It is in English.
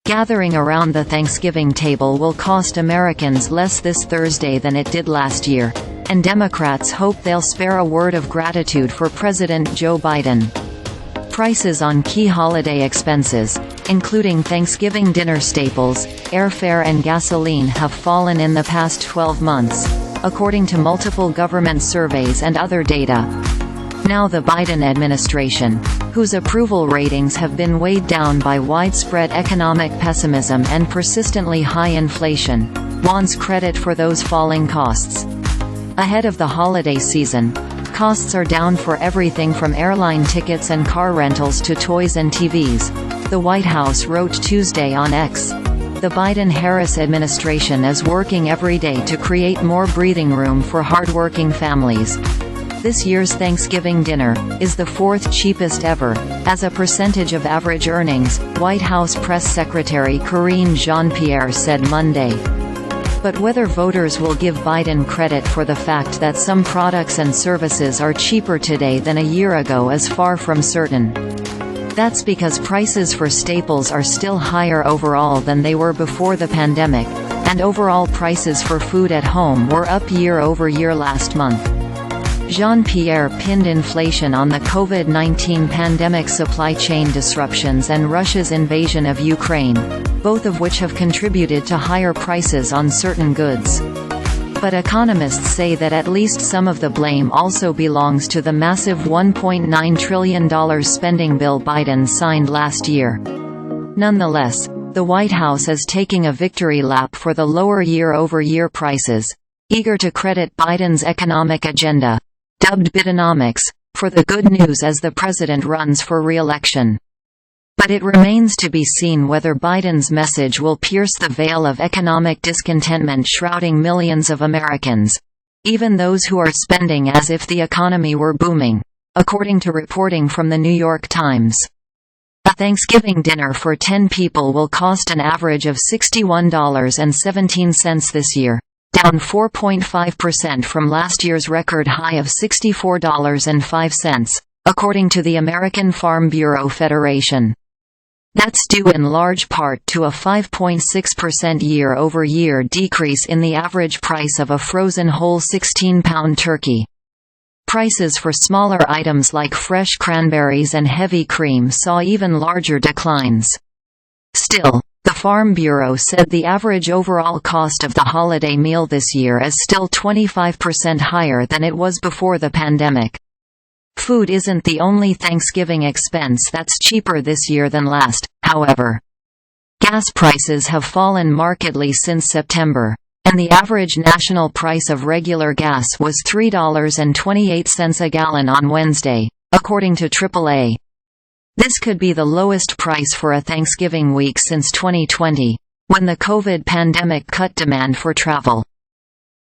Gathering around the Thanksgiving table will cost Americans less this Thursday than it did last year, and Democrats hope they'll spare a word of gratitude for President Joe Biden. Prices on key holiday expenses, including Thanksgiving dinner staples, airfare and gasoline, have fallen in the past 12 months, according to multiple government surveys and other data. Now the Biden administration, whose approval ratings have been weighed down by widespread economic pessimism and persistently high inflation, wants credit for those falling costs. Ahead of the holiday season, costs are down for everything from airline tickets and car rentals to toys and TVs, the White House wrote Tuesday on X. The Biden-Harris administration is working every day to create more breathing room for hardworking families. This year's Thanksgiving dinner is the fourth cheapest ever, as a percentage of average earnings, White House Press Secretary Karine Jean-Pierre said Monday. But whether voters will give Biden credit for the fact that some products and services are cheaper today than a year ago is far from certain. That's because prices for staples are still higher overall than they were before the pandemic, and overall prices for food at home were up year-over-year last month. Jean-Pierre pinned inflation on the COVID-19 pandemic, supply chain disruptions and Russia's invasion of Ukraine, both of which have contributed to higher prices on certain goods. But economists say that at least some of the blame also belongs to the massive $1.9 trillion spending bill Biden signed last year. Nonetheless, the White House is taking a victory lap for the lower year-over-year prices, eager to credit Biden's economic agenda, dubbed Bidenomics, for the good news as the president runs for re-election. But it remains to be seen whether Biden's message will pierce the veil of economic discontentment shrouding millions of Americans, even those who are spending as if the economy were booming, according to reporting from the New York Times. A Thanksgiving dinner for 10 people will cost an average of $61.17 this year, down 4.5% from last year's record high of $64.05, according to the American Farm Bureau Federation. That's due in large part to a 5.6% year-over-year decrease in the average price of a frozen whole 16-pound turkey. Prices for smaller items like fresh cranberries and heavy cream saw even larger declines. Still, the Farm Bureau said the average overall cost of the holiday meal this year is still 25% higher than it was before the pandemic. Food isn't the only Thanksgiving expense that's cheaper this year than last, however. Gas prices have fallen markedly since September, and the average national price of regular gas was $3.28 a gallon on Wednesday, according to AAA. This could be the lowest price for a Thanksgiving week since 2020, when the COVID pandemic cut demand for travel.